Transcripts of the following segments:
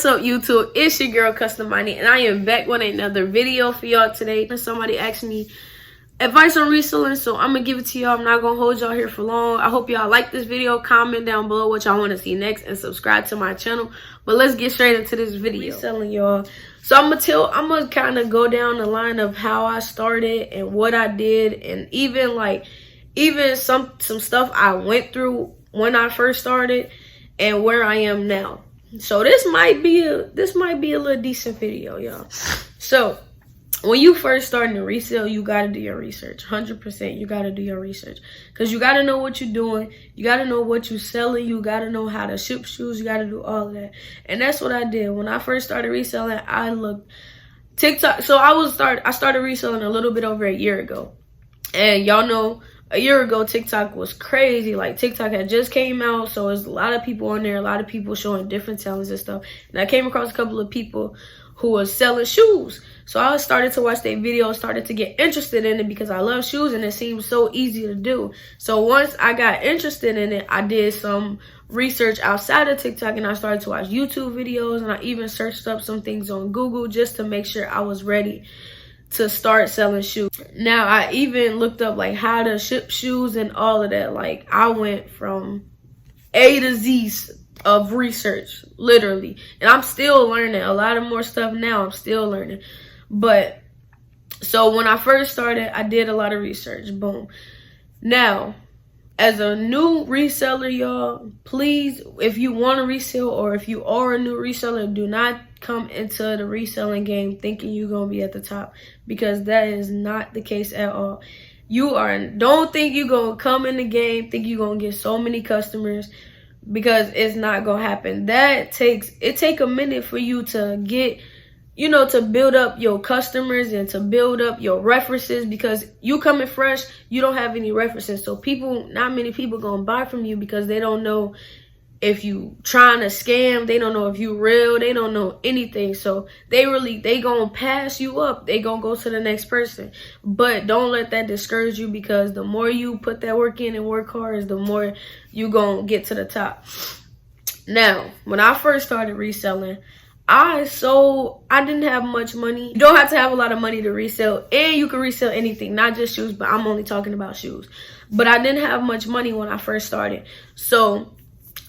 What's up, YouTube? It's your girl Custom Money, and I am back with another video for y'all today. Somebody asked me advice on reselling, so I'm gonna give it to y'all. I'm not gonna hold y'all here for long. I hope y'all like this video. Comment down below what y'all want to see next and subscribe to my channel. But let's get straight into this video. Reselling, y'all. So I'm gonna kind of go down the line of how I started and what I did, and even some stuff I went through when I first started and where I am now. So this might be a little decent video, y'all. So when you first starting to resell, you gotta do your research. 100%, you gotta do your research, because you gotta know what you're doing. You gotta know what you're selling. You gotta know how to ship shoes. You gotta do all of that, and that's what I did when I first started reselling. I looked TikTok. So I started reselling a little bit over a year ago, and y'all know, a year ago, TikTok was crazy. Like, TikTok had just came out, so there's a lot of people on there, a lot of people showing different talents and stuff. And I came across a couple of people who was selling shoes. So I started to watch their videos, started to get interested in it because I love shoes and it seems so easy to do. So once I got interested in it, I did some research outside of TikTok and I started to watch YouTube videos, and I even searched up some things on Google just to make sure I was ready to start selling shoes. Now, I even looked up like how to ship shoes and all of that. Like, I went from A to Z of research, literally. And I'm still learning a lot of more stuff now. I'm still learning. But so when I first started, I did a lot of research. Boom. Now, as a new reseller, y'all, please, if you want to resell or if you are a new reseller, do not come into the reselling game thinking you're going to be at the top, because that is not the case at all. Don't think you're going to come in the game, think you're going to get so many customers, because it's not going to happen. It take a minute for you to get, to build up your customers and to build up your references, because you coming fresh, you don't have any references. So not many people gonna buy from you because they don't know if you trying to scam, they don't know if you real, they don't know anything. So they gonna pass you up, they gonna go to the next person. But don't let that discourage you, because the more you put that work in and work hard, is the more you gonna get to the top. Now, when I first started reselling, I didn't have much money. You don't have to have a lot of money to resell, and you can resell anything, not just shoes, but I'm only talking about shoes. But I didn't have much money when I first started. So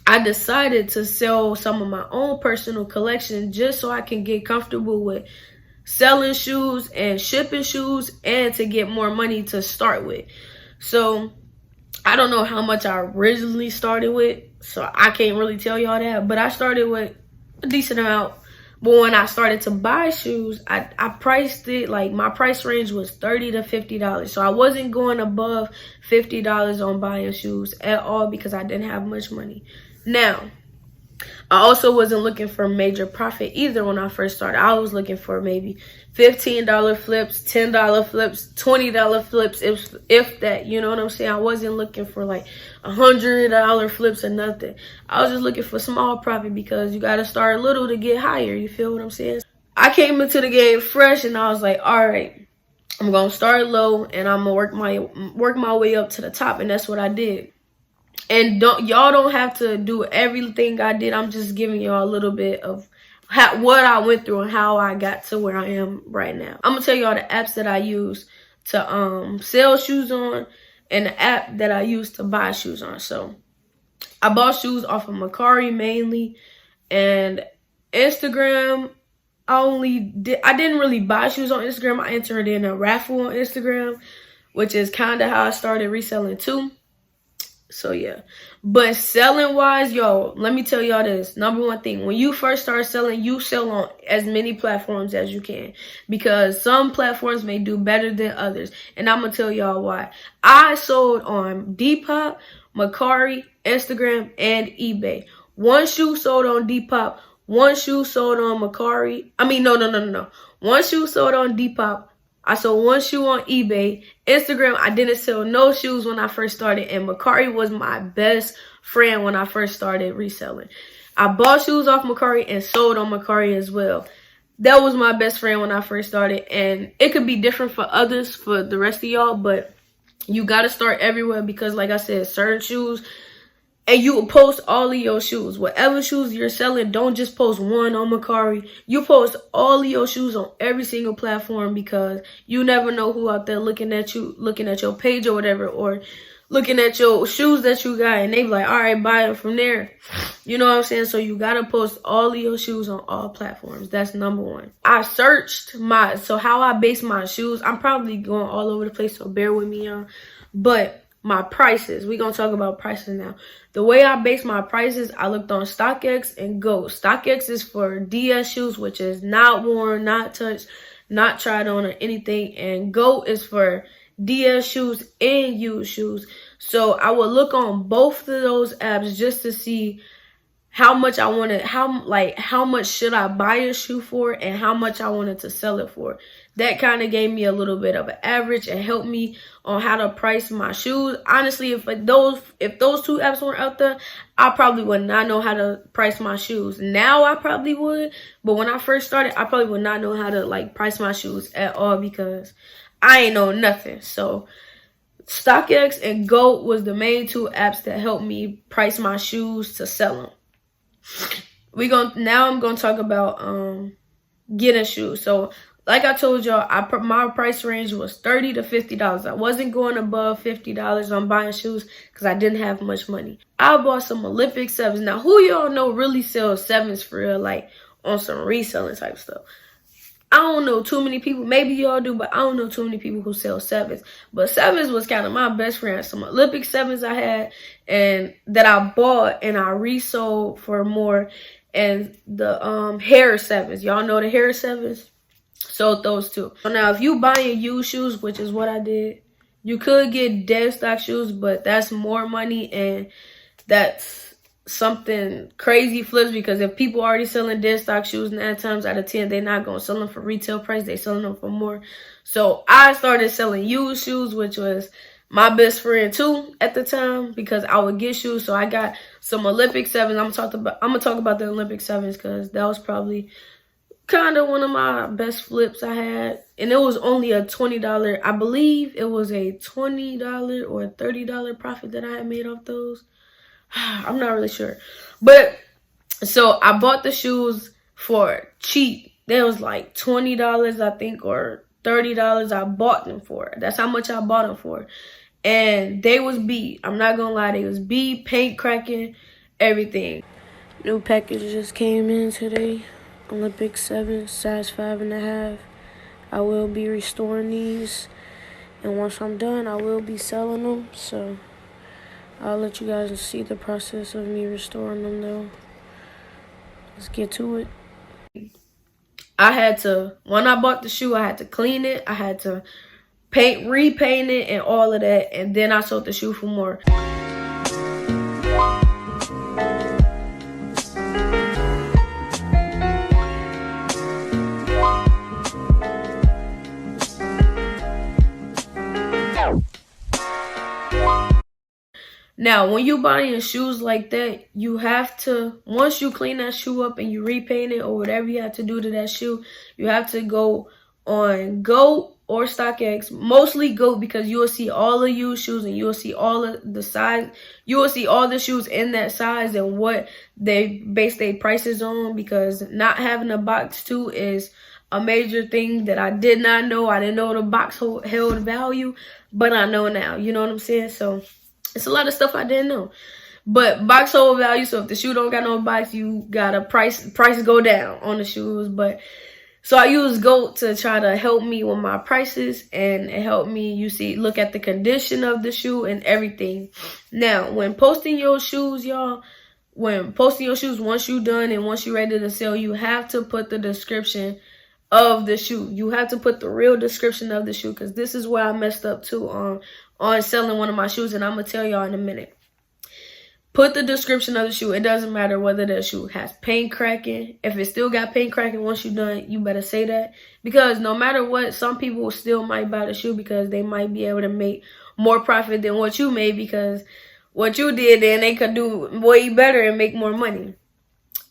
I decided to sell some of my own personal collection just so I can get comfortable with selling shoes and shipping shoes, and to get more money to start with. So I don't know how much I originally started with, so I can't really tell y'all that, but I started with a decent amount. But when I started to buy shoes, I priced it, like, my price range was $30 to $50. So I wasn't going above $50 on buying shoes at all, because I didn't have much money. Now, I also wasn't looking for major profit either when I first started. I was looking for maybe $15 flips, $10 flips, $20 flips, if that, you know what I'm saying? I wasn't looking for like $100 flips or nothing. I was just looking for small profit, because you got to start little to get higher. You feel what I'm saying? I came into the game fresh, and I was like, all right, I'm going to start low and I'm going to work my way up to the top. And that's what I did. And y'all don't have to do everything I did. I'm just giving y'all a little bit of what I went through and how I got to where I am right now. I'm gonna tell y'all the apps that I use to sell shoes on, and the app that I use to buy shoes on. So I bought shoes off of Mercari mainly, and Instagram. I didn't really buy shoes on Instagram. I entered in a raffle on Instagram, which is kind of how I started reselling too. So yeah, but selling wise, yo, let me tell y'all this. Number one thing, when you first start selling, you sell on as many platforms as you can, because some platforms may do better than others. And I'm gonna tell y'all why. I sold on Depop, Mercari, Instagram, and eBay. One shoe sold on Depop, one shoe sold on Mercari. No. One shoe sold on Depop. I sold one shoe on eBay. Instagram, I didn't sell no shoes when I first started. And Mercari was my best friend when I first started reselling. I bought shoes off Mercari and sold on Mercari as well. That was my best friend when I first started. And it could be different for others, for the rest of y'all. But you got to start everywhere, because like I said, certain shoes, and you will post all of your shoes. Whatever shoes you're selling, don't just post one on Mercari. You post all of your shoes on every single platform, because you never know who out there looking at you, looking at your page or whatever, or looking at your shoes that you got, and they be like, all right, buy them from there. You know what I'm saying? So you gotta post all of your shoes on all platforms. That's number one. I searched so how I base my shoes, I'm probably going all over the place, so bear with me, y'all. But my prices, we gonna talk about prices now. The way I base my prices, I looked on StockX and GOAT. StockX is for DS shoes, which is not worn, not touched, not tried on or anything. And GOAT is for DS shoes and used shoes. So I would look on both of those apps just to see how much I wanted, how much should I buy a shoe for, and how much I wanted to sell it for. That kind of gave me a little bit of an average and helped me on how to price my shoes. Honestly, if those two apps weren't out there, I probably would not know how to price my shoes. Now I probably would, but when I first started, I probably would not know how to price my shoes at all, because I ain't know nothing. So StockX and GOAT was the main two apps that helped me price my shoes to sell them. Now I'm gonna talk about getting shoes. So like I told y'all, my price range was $30 to $50. I wasn't going above $50 on buying shoes because I didn't have much money. I bought some Olympic 7s. Now, who y'all know really sells 7s for real, on some reselling type stuff? I don't know too many people. Maybe y'all do, but I don't know too many people who sell 7s. But 7s was kind of my best friend. Some Olympic 7s I had, and that I bought and I resold for more. And the hair 7s. Y'all know the hair 7s? Sold those too. So now, if you buying used shoes, which is what I did, you could get dead stock shoes, but that's more money, and that's something crazy flips, because if people already selling dead stock shoes, 9 times out of 10 they're not gonna sell them for retail price, they selling them for more. So I started selling used shoes, which was my best friend too at the time, because I would get shoes. So I got some Olympic 7s. I'm gonna talk about the Olympic 7s because that was probably kind of one of my best flips I had, and it was only a $20. I believe it was a $20 or a $30 profit that I had made off those. I'm not really sure. But so I bought the shoes for cheap. They was like $20, I think, or $30 I bought them for. That's how much I bought them for. And they was beat. I'm not gonna lie, they was beat, paint cracking, everything. New package just came in today. Olympic 7, size 5.5. I will be restoring these, and once I'm done, I will be selling them. So I'll let you guys see the process of me restoring them though. Let's get to it. When I bought the shoe, I had to clean it. I had to repaint it and all of that. And then I sold the shoe for more. Now, when you buying shoes like that, you have to, once you clean that shoe up and you repaint it or whatever you have to do to that shoe, you have to go on GOAT or StockX. Mostly GOAT, because you will see all the used shoes and you will see all of the size. You will see all the shoes in that size and what they base their prices on, because not having a box too is a major thing that I did not know. I didn't know the box held value, but I know now. You know what I'm saying? So it's a lot of stuff I didn't know. But box hold value, so if the shoe don't got no box, you got a price go down on the shoes. But so I use GOAT to try to help me with my prices, and it helped me, look at the condition of the shoe and everything. Now, when posting your shoes, y'all, once you're done and once you're ready to sell, you have to put the description of the shoe. You have to put the real description of the shoe, because this is where I messed up too on selling one of my shoes, and I'm gonna tell y'all in a minute. Put the description of the shoe. It doesn't matter whether the shoe has paint cracking. If it still got paint cracking once you're done, you better say that, because no matter what, some people still might buy the shoe because they might be able to make more profit than what you made, because what you did, then they could do way better and make more money.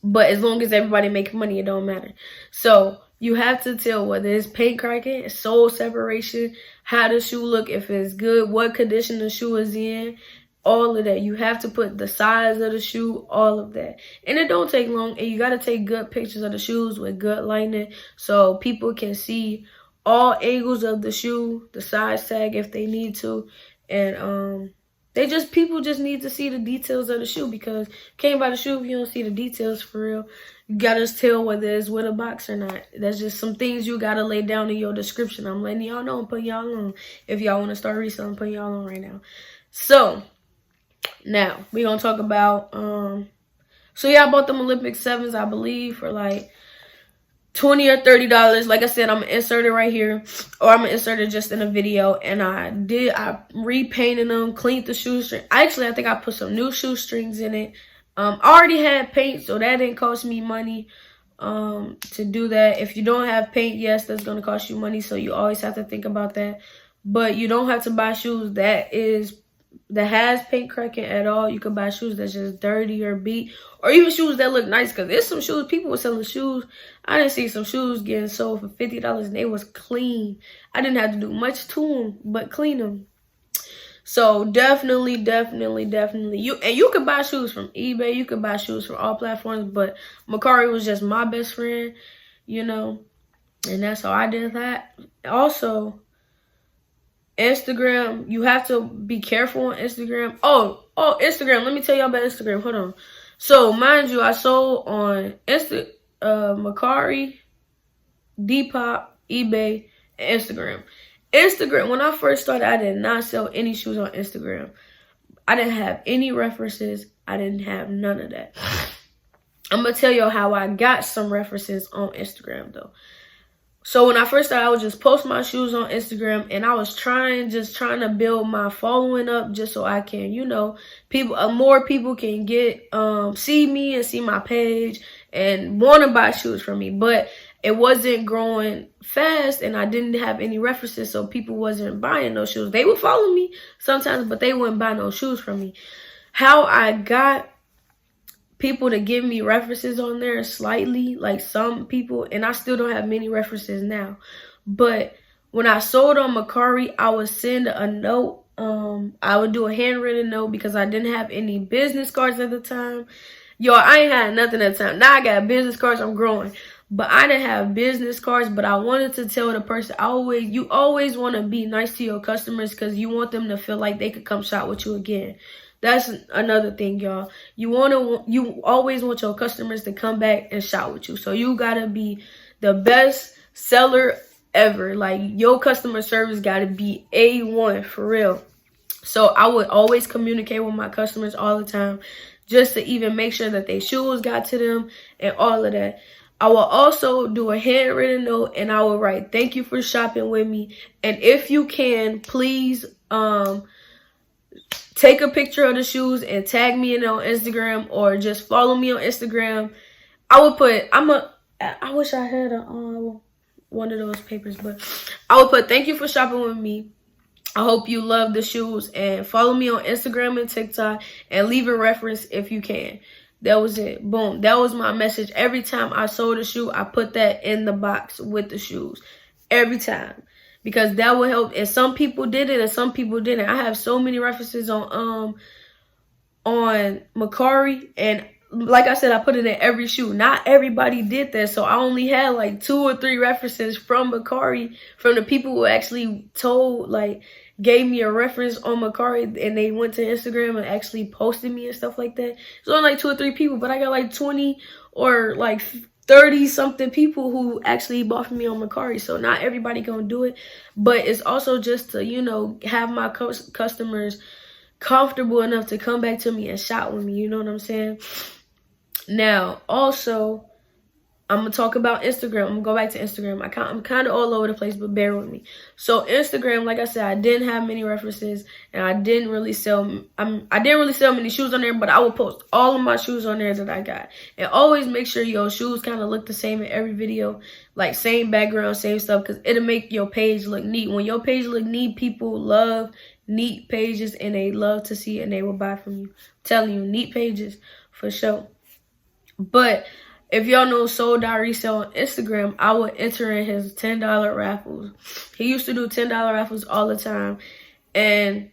But as long as everybody makes money, it don't matter. So you have to tell whether it's paint cracking, sole separation, how the shoe look, if it's good, what condition the shoe is in, all of that. You have to put the size of the shoe, all of that. And it don't take long, and you got to take good pictures of the shoes with good lighting so people can see all angles of the shoe, the size tag if they need to. And people just need to see the details of the shoe, because you can't buy the shoe if you don't see the details for real. You gotta tell whether it's with a box or not. That's just some things you gotta lay down in your description. I'm letting y'all know, I'm putting y'all on. If y'all want to start reselling, I'm putting y'all on right now. So now we're gonna talk about so yeah, I bought them Olympic 7s, I believe, for like $20 or $30. Like I said, I'm gonna insert it right here, or I'm gonna insert it just in a video. And I repainted them, cleaned the shoestring. I think I put some new shoestrings in it. I already had paint, so that didn't cost me money to do that. If you don't have paint, yes, that's gonna cost you money, so you always have to think about that. But you don't have to buy shoes that has paint cracking at all. You can buy shoes that's just dirty or beat, or even shoes that look nice, because there's some shoes, people were selling shoes. I didn't see some shoes getting sold for $50 and they was clean. I didn't have to do much to them but clean them. So definitely you could buy shoes from eBay, you could buy shoes from all platforms, but Mercari was just my best friend, you know, and that's how I did that. Also, Instagram, you have to be careful on Instagram. Oh, Instagram. Let me tell y'all about Instagram. Hold on. So, mind you, I sold on Mercari, Depop, eBay, and Instagram. Instagram, when I first started, I did not sell any shoes on Instagram. I didn't have any references. I didn't have none of that. I'm going to tell y'all how I got some references on Instagram, though. So when I first started, I would just post my shoes on Instagram, and I was trying to build my following up, just so I can, you know, more people can see me and see my page and want to buy shoes from me. But it wasn't growing fast, and I didn't have any references, so people wasn't buying those shoes. They would follow me sometimes, but they wouldn't buy no shoes from me. How I got people to give me references on there slightly, like some people, and I still don't have many references now. But when I sold on Mercari, I would send a note. I would do a handwritten note, because I didn't have any business cards at the time. Yo, I ain't had nothing at the time. Now I got business cards, I'm growing. But I didn't have business cards, but I wanted to tell the person, you always want to be nice to your customers, because you want them to feel like they could come shop with you again. That's another thing, y'all. You always want your customers to come back and shop with you. So you gotta be the best seller ever. Like, your customer service gotta be A1 for real. So I would always communicate with my customers all the time, just to even make sure that their shoes got to them and all of that. I will also do a handwritten note, and I will write, "Thank you for shopping with me. And if you can, please take a picture of the shoes and tag me in on Instagram, or just follow me on Instagram." I would put, I wish I had one of those papers, but I would put, "Thank you for shopping with me. I hope you love the shoes, and follow me on Instagram and TikTok, and leave a reference if you can." That was it. Boom. That was my message. Every time I sold a shoe, I put that in the box with the shoes. Every time. Because that would help. And some people did it and some people didn't. I have so many references on Mercari, and like I said, I put it in every shoe. Not everybody did that, so I only had like 2 or 3 references from Mercari, from the people who actually gave me a reference on Mercari, and they went to Instagram and actually posted me and stuff like that. So only like 2 or 3 people, but I got like 20 or like 30 something people who actually bought from me on Mercari. So not everybody gonna do it, but it's also just to, you know, have my customers comfortable enough to come back to me and shop with me. You know what I'm saying? Now, also, I'm going to talk about Instagram. I'm going to go back to Instagram. I'm kind of all over the place, but bear with me. So Instagram, like I said, I didn't have many references, and I didn't really sell many shoes on there, but I would post all of my shoes on there that I got. And always make sure your shoes kind of look the same in every video, like same background, same stuff, because it'll make your page look neat. When your page look neat, people love neat pages, and they love to see it, and they will buy from you. I'm telling you, neat pages for sure. But if y'all know Sold Out Resell on Instagram, I would enter in his $10 raffles. He used to do $10 raffles all the time. And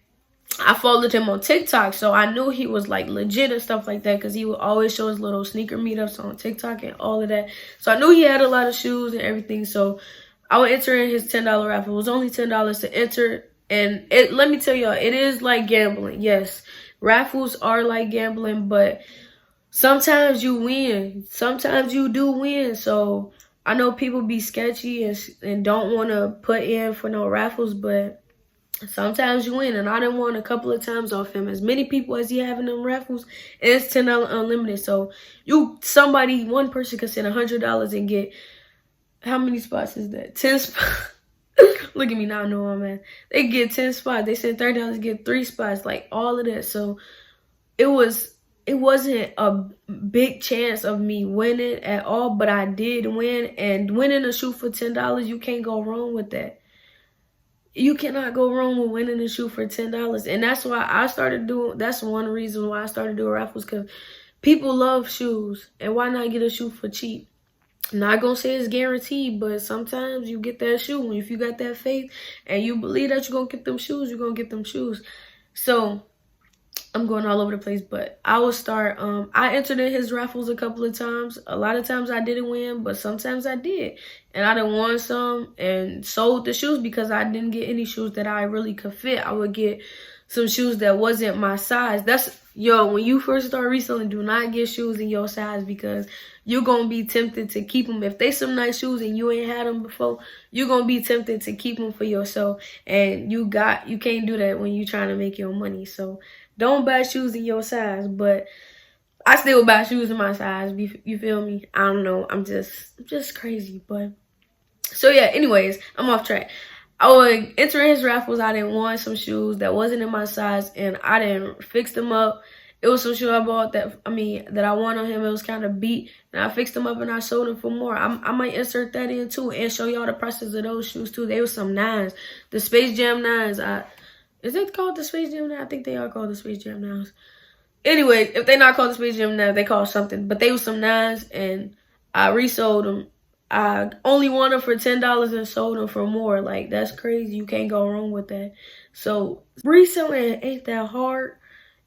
I followed him on TikTok, so I knew he was like legit and stuff like that, because he would always show his little sneaker meetups on TikTok and all of that. So I knew he had a lot of shoes and everything. So I would enter in his $10 raffle. It was only $10 to enter, and let me tell y'all, it is like gambling. Yes, raffles are like gambling, but sometimes you win. Sometimes you do win. So I know people be sketchy and don't want to put in for no raffles, but sometimes you win. And I done won a couple of times off him. As many people as he have in them raffles, and it's $10 unlimited. So one person could send $100 and get, how many spots is that? 10 spots. Look at me now, I know I'm at. They get 10 spots. They send $30 get 3 spots, like all of that. So it wasn't a big chance of me winning at all, but I did win. And winning a shoe for $10, you can't go wrong with that. You cannot go wrong with winning a shoe for $10. And that's why that's one reason why I started doing raffles, because people love shoes. And why not get a shoe for cheap? Not gonna say it's guaranteed, but sometimes you get that shoe. If you got that faith and you believe that you're gonna get them shoes, you're gonna get them shoes. So I'm going all over the place, but I will start. I entered in his raffles a couple of times. A lot of times I didn't win, but sometimes I did. And I done won some and sold the shoes because I didn't get any shoes that I really could fit. I would get some shoes that wasn't my size. When you first start reselling, do not get shoes in your size, because you're going to be tempted to keep them. If they some nice shoes and you ain't had them before, you're going to be tempted to keep them for yourself. And you can't do that when you're trying to make your money. So don't buy shoes in your size, but I still buy shoes in my size. You feel me? I don't know. I'm just crazy. But so yeah, anyways, I'm off track. I would enter in his raffles. I didn't want some shoes that wasn't in my size, and I didn't fix them up. It was some shoe I bought that I won on him. It was kind of beat, and I fixed them up and I sold them for more. I might insert that in too and show y'all the prices of those shoes too. They were some 9s, the Space Jam 9s. Is it called the Space Jam 9? I think they are called the Space Jam 9s. Anyway, if they're not called the Space Jam 9, they call something. But they were some 9s, and I resold them. I only won them for $10 and sold them for more. Like, that's crazy. You can't go wrong with that. So reselling ain't that hard.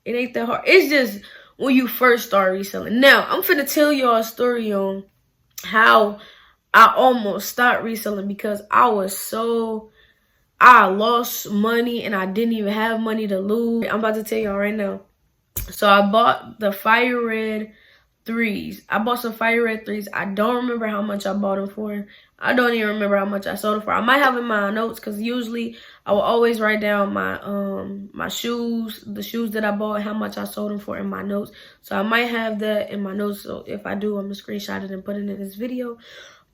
It ain't that hard. It's just when you first start reselling. Now, I'm finna tell y'all a story on how I almost stopped reselling, because I lost money and I didn't even have money to lose. I'm about to tell y'all right now. So I bought the Fire Red 3s. I bought some Fire Red 3s. I don't remember how much I bought them for. I don't even remember how much I sold them for. I might have in my notes, because usually I will always write down my shoes, the shoes that I bought, how much I sold them for in my notes. So I might have that in my notes. So if I do, I'm gonna screenshot it and put it in this video.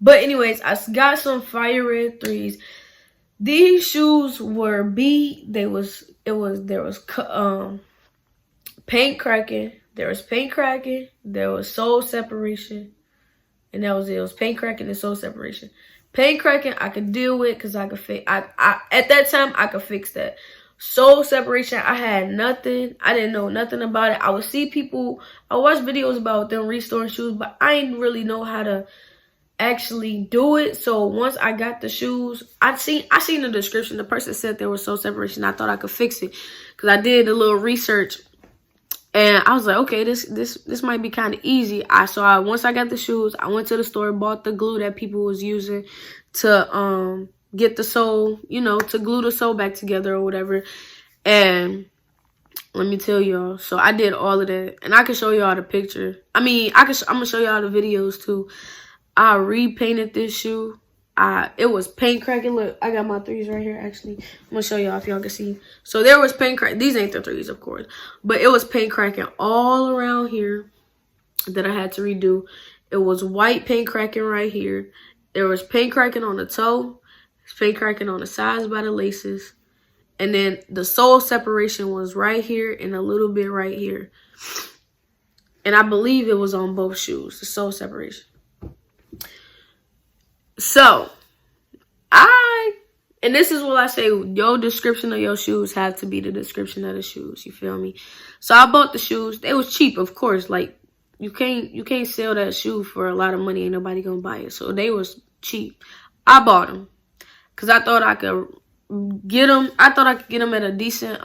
But anyways, I got some Fire Red 3s. These shoes were beat. There was paint cracking. There was paint cracking. There was sole separation. And that was it. It was paint cracking and sole separation. Paint cracking I could deal with, because I could fix. At that time I could fix that. Sole separation, I had nothing. I didn't know nothing about it. I would see people. I watched videos about them restoring shoes, but I didn't really know how to actually do it. So once I got the shoes, I seen the description. The person said there was sole separation. I thought I could fix it, because I did a little research. And I was like, okay, this might be kind of easy. Once I got the shoes, I went to the store, bought the glue that people was using to get the sole, to glue the sole back together or whatever. And let me tell y'all, so I did all of that, and I can show y'all the picture. I'm gonna show y'all the videos too. I repainted this shoe. It was paint cracking. Look, I got my 3s right here, actually. I'm gonna show y'all if y'all can see. So there was paint crack. These ain't the 3s, of course, but it was paint cracking all around here that I had to redo. It was white paint cracking right here. There was paint cracking on the toe. Paint cracking on the sides by the laces. And then the sole separation was right here and a little bit right here. And I believe it was on both shoes, the sole separation. So, and this is what I say, your description of your shoes have to be the description of the shoes, you feel me? So I bought the shoes. They was cheap, of course. Like, you can't sell that shoe for a lot of money. Ain't nobody gonna buy it. So they was cheap. I bought them, because I thought I could get them. I thought I could get them at a decent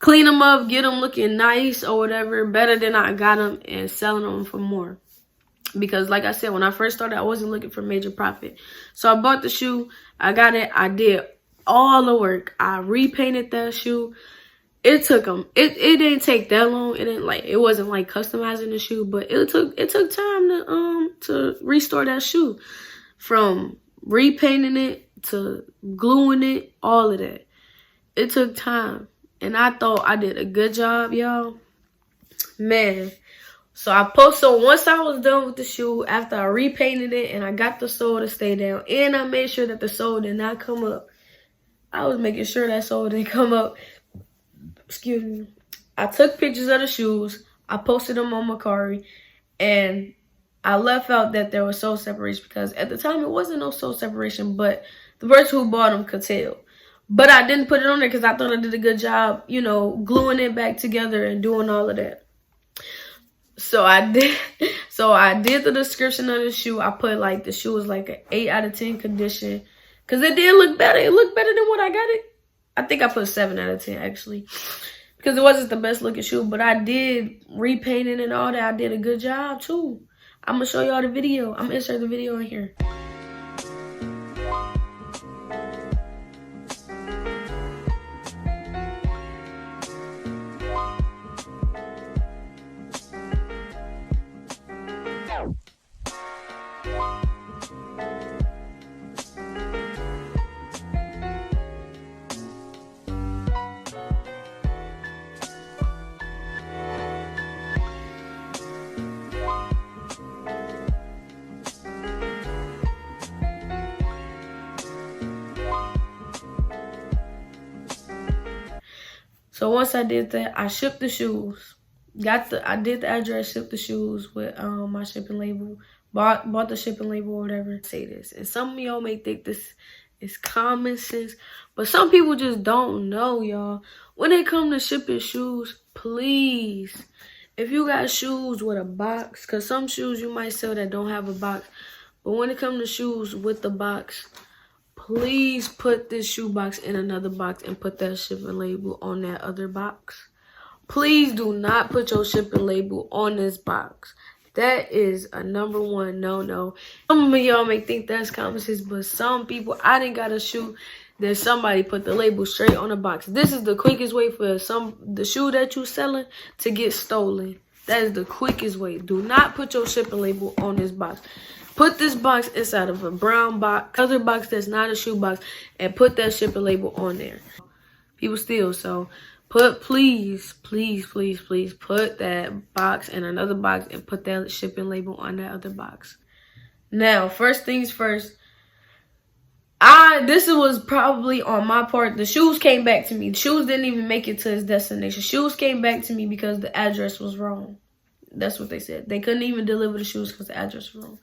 clean them up, get them looking nice or whatever, better than I got them and selling them for more. Because like I said, when I first started, I wasn't looking for major profit. So I bought the shoe. I got it. I did all the work. I repainted that shoe. It took them. It didn't take that long. It wasn't like customizing the shoe, but it took time to restore that shoe, from repainting it to gluing it, all of that. It took time, and I thought I did a good job, y'all. Man. So once I was done with the shoe, after I repainted it and I got the sole to stay down, and I made sure that the sole did not come up. I was making sure that sole didn't come up. Excuse me. I took pictures of the shoes. I posted them on Mercari, and I left out that there was sole separation because at the time it wasn't no sole separation, but the person who bought them could tell. But I didn't put it on there because I thought I did a good job, gluing it back together and doing all of that. So I did the description of the shoe. I put like the shoe was like an 8 out of 10 condition, because it did look better. It looked better than what I got it. I think I put 7 out of 10 actually, because it wasn't the best looking shoe, but I did repainting and all that. I did a good job too. I'm gonna show y'all the video. I'm gonna insert the video in here. So once I did that, I shipped the shoes. I did the address, shipped the shoes with my shipping label. Bought the shipping label or whatever. Say this, and some of y'all may think this is common sense, but some people just don't know, y'all. When it comes to shipping shoes, please, if you got shoes with a box, because some shoes you might sell that don't have a box, but when it comes to shoes with the box, please put this shoe box in another box and put that shipping label on that other box. Please do not put your shipping label on this box. That is a #1 no-no. Some of y'all may think that's common sense, but some people, I didn't got a shoe that somebody put the label straight on the box. This is the quickest way for the shoe that you selling to get stolen. That is the quickest way. Do not put your shipping label on this box. Put this box inside of a brown box, other box that's not a shoe box, and put that shipping label on there. People steal, so please put that box in another box and put that shipping label on that other box. Now, first things first, this was probably on my part. The shoes came back to me. The shoes didn't even make it to its destination. Shoes came back to me because the address was wrong. That's what they said. They couldn't even deliver the shoes because the address was wrong.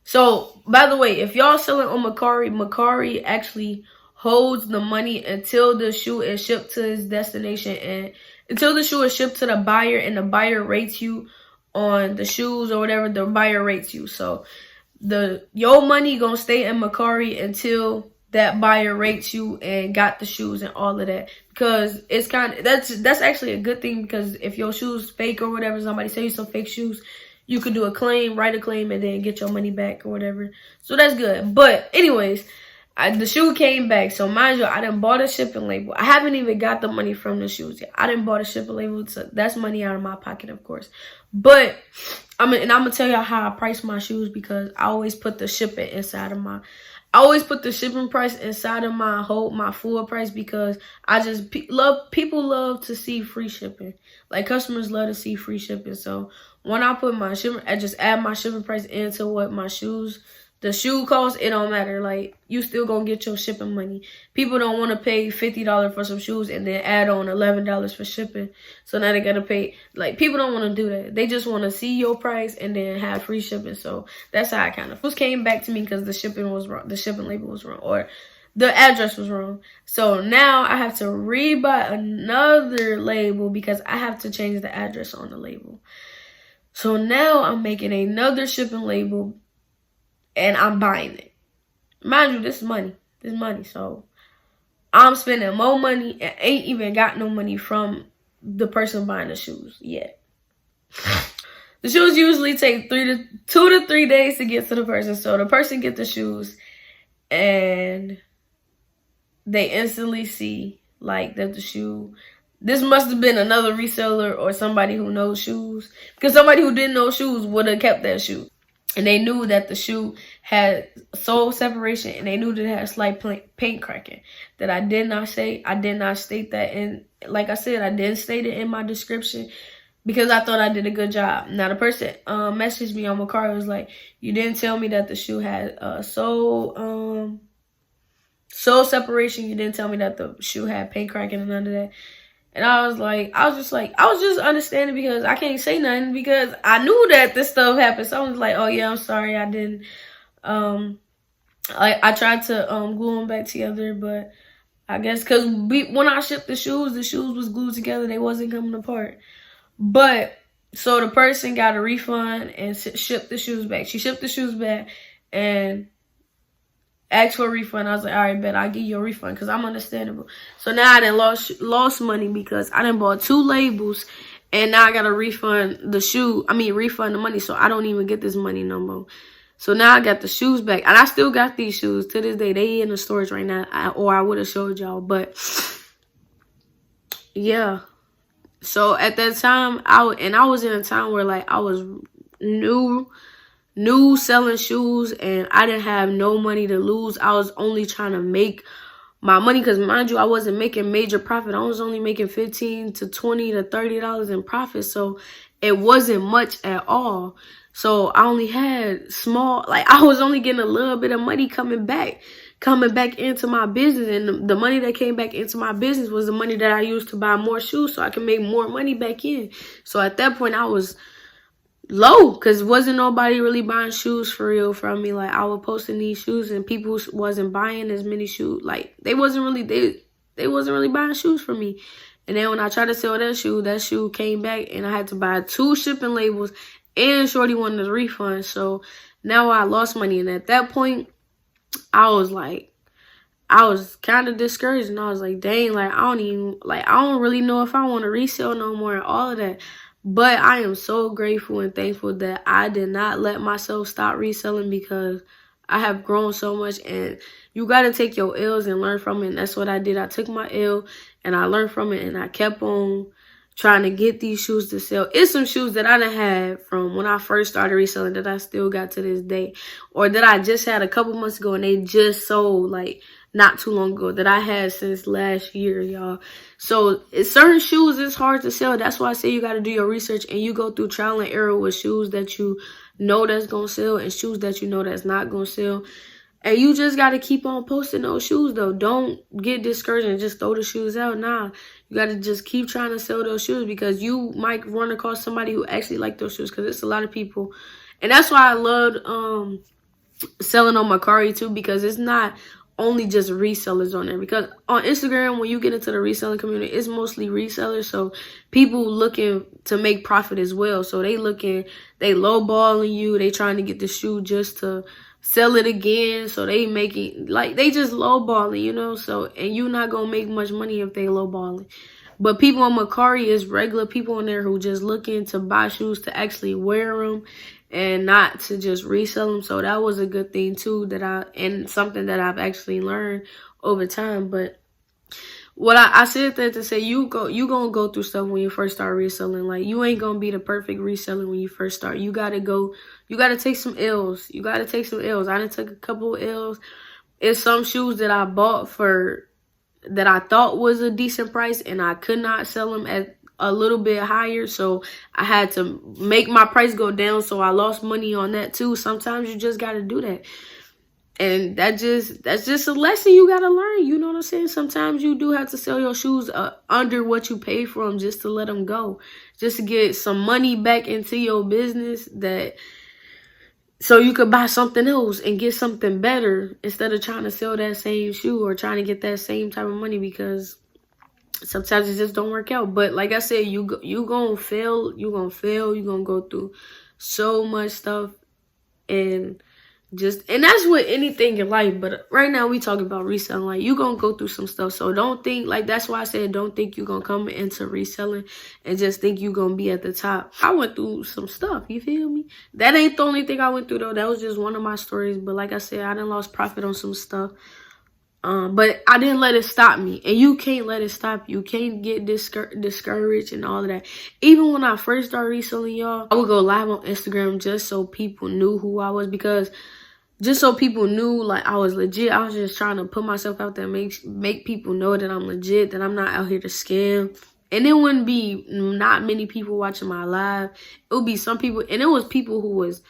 So, by the way, if y'all selling on Mercari actually holds the money until the shoe is shipped to its destination, and until the shoe is shipped to the buyer and the buyer rates you on the shoes or whatever, the buyer rates you. So your money gonna stay in Mercari until that buyer rates you and got the shoes and all of that, because it's that's actually a good thing, because if your shoes fake or whatever, somebody sell you some fake shoes, you could do a claim, write a claim, and then get your money back or whatever. So that's good. But anyways, the shoe came back. So mind you, I done bought a shipping label. I haven't even got the money from the shoes yet. I done bought a shipping label. So that's money out of my pocket, of course. But I'm gonna tell y'all how I price my shoes, because I always put the shipping inside of my. I always put the shipping price inside of my full price, because people love to see free shipping. Like, customers love to see free shipping. So when I put my shipping, I just add my shipping price into what the shoe cost. It don't matter. Like, you still gonna get your shipping money. People don't want to pay $50 for some shoes and then add on $11 for shipping. So now they gotta pay. Like, people don't want to do that. They just want to see your price and then have free shipping. So that's how I kind of came back to me, because the shipping was wrong. The shipping label was wrong, or the address was wrong. So now I have to rebuy another label, because I have to change the address on the label. So now I'm making another shipping label, and I'm buying it. Mind you, this is money. This is money. So I'm spending more money and ain't even got no money from the person buying the shoes yet. The shoes usually take 2 to 3 days to get to the person. So the person get the shoes and they instantly see like that the shoe, this must have been another reseller or somebody who knows shoes, because somebody who didn't know shoes would have kept that shoe. And they knew that the shoe had sole separation, and they knew that it had slight paint cracking. That I did not say. I did not state that. And like I said, I didn't state it in my description because I thought I did a good job. Now, the person messaged me on my car. It was like, you didn't tell me that the shoe had sole separation. You didn't tell me that the shoe had paint cracking and none of that. And I was just understanding because I can't say nothing because I knew that this stuff happened. So I was like, oh yeah, I'm sorry, I didn't. I tried to glue them back together, but I guess because when I shipped the shoes was glued together. They wasn't coming apart. But so the person got a refund and shipped the shoes back. She shipped the shoes back and asked for a refund. I was like, all right, bet I'll give you a refund because I'm understandable. So now I done lost money because I done bought 2 labels and now I got to refund the money. So I don't even get this money no more. So now I got the shoes back and I still got these shoes to this day. They in the storage right now, or I would have showed y'all. But yeah. So at that time, I was in a time where like I was new selling shoes and I didn't have no money to lose. I was only trying to make my money because, mind you, I wasn't making major profit. I was only making $15 to $20 to $30 in profit. So it wasn't much at all. So I only had small, like I was only getting a little bit of money coming back into my business. And the money that came back into my business was the money that I used to buy more shoes so I could make more money back in. So at that point I was low because wasn't nobody really buying shoes for real from me. Like I was posting these shoes and people wasn't buying as many shoes. Like they wasn't really buying shoes for me. And then when I tried to sell that shoe came back and I had to buy 2 shipping labels and shorty wanted a refund. So now I lost money. And at that point I was kind of discouraged and I was like, dang, like I don't really know if I want to resell no more and all of that. But I am so grateful and thankful that I did not let myself stop reselling because I have grown so much. And you got to take your L's and learn from it. And that's what I did. I took my L and I learned from it. And I kept on trying to get these shoes to sell. It's some shoes that I done had from when I first started reselling that I still got to this day. Or that I just had a couple months ago and they just sold like not too long ago that I had since last year, y'all. So certain shoes is hard to sell. That's why I say you got to do your research and you go through trial and error with shoes that you know that's going to sell and shoes that you know that's not going to sell. And you just got to keep on posting those shoes, though. Don't get discouraged and just throw the shoes out. Nah, you got to just keep trying to sell those shoes because you might run across somebody who actually like those shoes because it's a lot of people. And that's why I loved selling on Mercari, too, because it's not only just resellers on there. Because on Instagram, when you get into the reselling community, it's mostly resellers. So people looking to make profit as well. So they lowballing you. They trying to get the shoe just to sell it again. So they making, like, they just lowballing, you know. So, and you're not going to make much money if they lowballing. But people on Mercari is regular people in there who just looking to buy shoes to actually wear them and not to just resell them. So that was a good thing too, and something that I've actually learned over time. But what I said that to say, you gonna go through stuff when you first start reselling. Like you ain't gonna be the perfect reseller when you first start. You gotta take some L's. You gotta take some L's. I done took a couple of L's. It's some shoes that I bought that I thought was a decent price and I could not sell them at a little bit higher, so I had to make my price go down, so I lost money on that too. Sometimes you just got to do that, and that's just a lesson you got to learn, you know what I'm saying? Sometimes you do have to sell your shoes under what you paid for them just to let them go, just to get some money back into your business, so you could buy something else and get something better instead of trying to sell that same shoe or trying to get that same type of money, because sometimes it just don't work out. But like I said, you gonna fail. You gonna go through so much stuff. And Just, and that's with anything in life, but right now we talking about reselling. Like, you gonna go through some stuff, so don't think, like, that's why I said don't think you gonna come into reselling and just think you gonna be at the top. I went through some stuff, you feel me? That ain't the only thing I went through though. That was just one of my stories, but like I said, I done lost profit on some stuff. But I didn't let it stop me, and you can't let it stop you. You can't get discouraged and all of that. Even when I first started reselling, y'all, I would go live on Instagram just so people knew who I was, because just so people knew, like, I was legit. I was just trying to put myself out there, make people know that I'm legit, that I'm not out here to scam. And it wouldn't be not many people watching my live. It would be some people, and it was people who was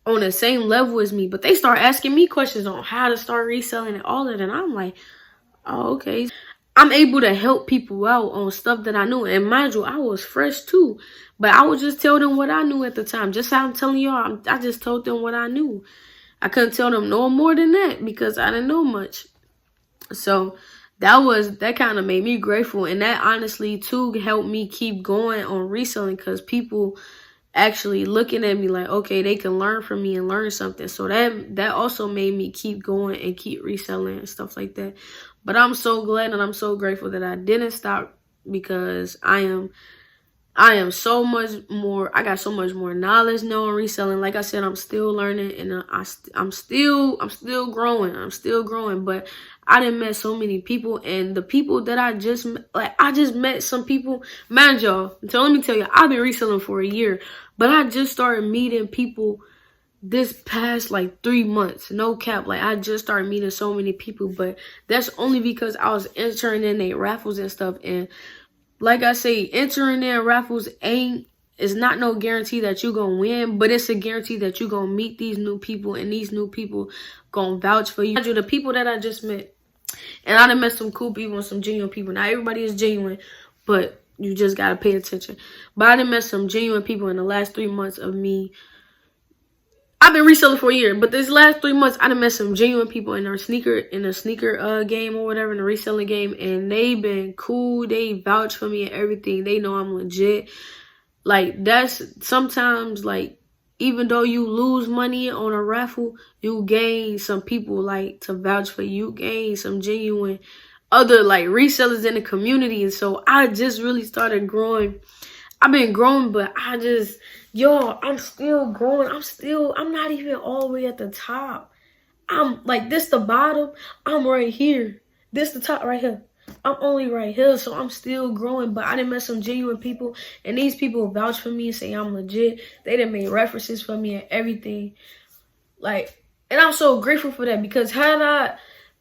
on the same level as me, but they start asking me questions on how to start reselling and all that, and I'm like, oh, okay. I'm able to help people out on stuff that I knew, and mind you, I was fresh too, but I would just tell them what I knew at the time. Just how I'm telling y'all, I just told them what I knew. I couldn't tell them no more than that because I didn't know much. So that kind of made me grateful, and that honestly too helped me keep going on reselling, because people actually looking at me like, okay, they can learn from me and learn something. So that also made me keep going and keep reselling and stuff like that. But I'm so glad and I'm so grateful that I didn't stop, because I am so much more, I got so much more knowledge now in reselling. Like I said, I'm still learning, and I'm still growing. I'm still growing, but I done met so many people, and the people that I just met some people, mind y'all, so let me tell you, I've been reselling for a year, but I just started meeting people this past like 3 months, no cap. Like, I just started meeting so many people, but that's only because I was entering in their raffles and stuff. And like I say, entering in raffles is not no guarantee that you gonna win, but it's a guarantee that you gonna meet these new people, and these new people gonna vouch for you. The people that I just met, and I done met some cool people and some genuine people. Not everybody is genuine, but you just gotta pay attention. But I done met some genuine people in the last 3 months of me. I've been reselling for a year, but this last 3 months, I done met some genuine people in the sneaker game or whatever, in the reselling game, and they been cool. They vouch for me and everything. They know I'm legit. Like, that's sometimes, like, even though you lose money on a raffle, you gain some people, like, to vouch for you. You gain some genuine other, like, resellers in the community. And so I just really started growing. I've been growing, but y'all, I'm still growing. I'm not even all the way at the top. I'm like, this the bottom. I'm right here. This the top right here. I'm only right here, so I'm still growing. But I done met some genuine people, and these people vouch for me and say I'm legit. They done made references for me and everything. Like, and I'm so grateful for that, because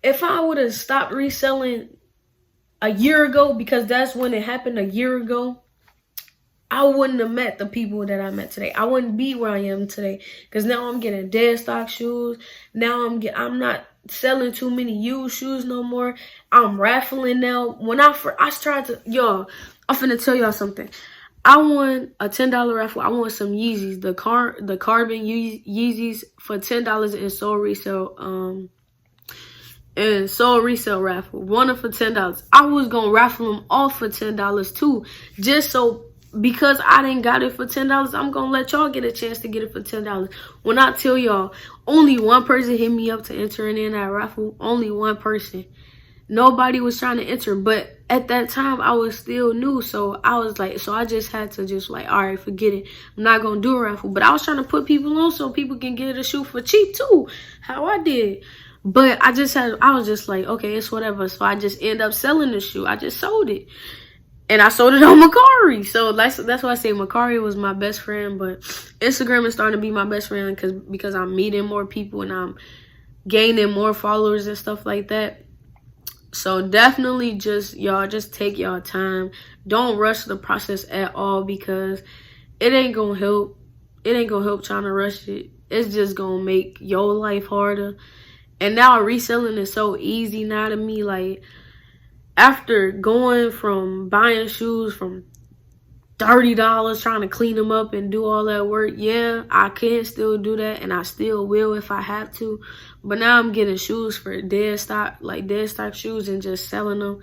if I would have stopped reselling a year ago, because that's when it happened, a year ago, I wouldn't have met the people that I met today. I wouldn't be where I am today, because now I'm getting dead stock shoes. Now I'm not selling too many used shoes no more. I'm raffling now. When I tried to, y'all, I'm finna tell y'all something. I won a $10 raffle. I won some Yeezys, the carbon Yeezys for $10 in soul resale raffle. Won it for $10. I was gonna raffle them off for $10 too, just so. Because I didn't got it for $10, I'm going to let y'all get a chance to get it for $10. When I tell y'all, only one person hit me up to enter in that raffle. Only one person. Nobody was trying to enter. But at that time, I was still new. So I was like, so I just had to just like, all right, forget it. I'm not going to do a raffle. But I was trying to put people on so people can get a shoe for cheap too. How I did. But I was just like, okay, it's whatever. So I just end up selling the shoe. I just sold it. And I sold it on Mercari. So that's why I say Mercari was my best friend. But Instagram is starting to be my best friend because I'm meeting more people and I'm gaining more followers and stuff like that. So definitely y'all just take y'all time. Don't rush the process at all, because it ain't gonna help. It ain't gonna help trying to rush it. It's just gonna make your life harder. And now reselling is so easy now to me. Like, after going from buying shoes from $30, trying to clean them up and do all that work, yeah, I can still do that, and I still will if I have to. But now I'm getting shoes for dead stock shoes and just selling them.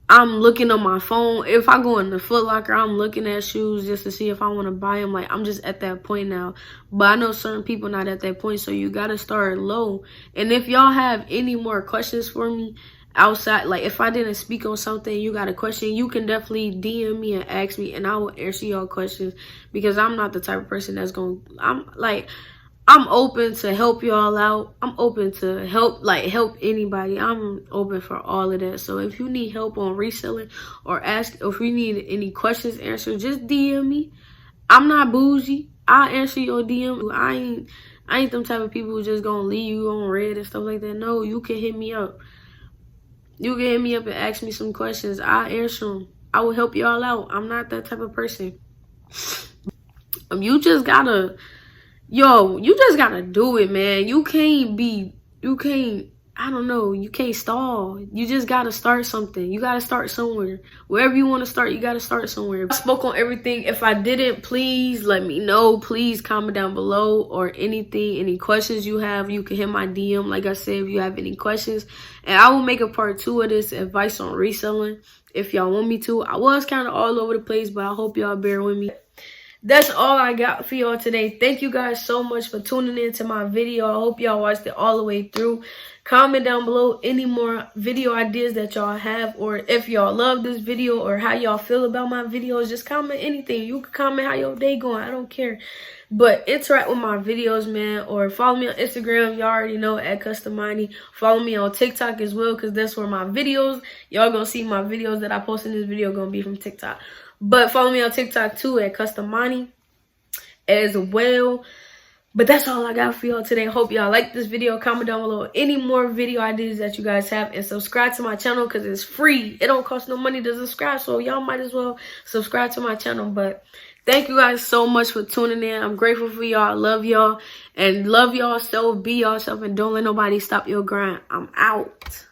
I'm looking on my phone. If I go in the Foot Locker, I'm looking at shoes just to see if I want to buy them. Like, I'm just at that point now. But I know certain people not at that point, so you got to start low. And if y'all have any more questions for me outside, like if I didn't speak on something, you got a question, you can definitely DM me and ask me, and I will answer y'all questions, because I'm not the type of person that's going to, I'm open to help y'all out. I'm open to help anybody. I'm open for all of that. So if you need help on reselling, or if you need any questions answered, just DM me. I'm not bougie. I'll answer your DM. I ain't them type of people who just gonna leave you on red and stuff like that. No, you can hit me up. You can hit me up and ask me some questions. I'll answer them. I will help y'all out. I'm not that type of person. You just gotta do it, man. You can't stall. You just gotta start something. You gotta start somewhere. Wherever you want to start, you gotta start somewhere. I spoke on everything. If I didn't, please let me know. Please comment down below, or any questions you have, you can hit my DM. Like I said, if you have any questions, and I will make a part 2 of this advice on reselling if y'all want me to. I was kind of all over the place, but I hope y'all bear with me. That's all I got for y'all today. Thank you guys so much for tuning in to my video. I hope y'all watched it all the way through. Comment down below any more video ideas that y'all have, or if y'all love this video, or how y'all feel about my videos. Just comment anything. You can comment how your day going. I don't care. But interact with my videos, man. Or follow me on Instagram. Y'all already know, at Custom Money. Follow me on TikTok as well, because that's where my videos, y'all gonna see my videos that I post in this video gonna be from TikTok. But follow me on TikTok too, at Custom Money as well. But that's all I got for y'all today. Hope y'all like this video. Comment down below any more video ideas that you guys have, and subscribe to my channel, because it's free. It don't cost no money to subscribe, so y'all might as well subscribe to my channel. But thank you guys so much for tuning in. I'm grateful for y'all. I love y'all, and love y'all. So be yourself, and don't let nobody stop your grind. I'm out.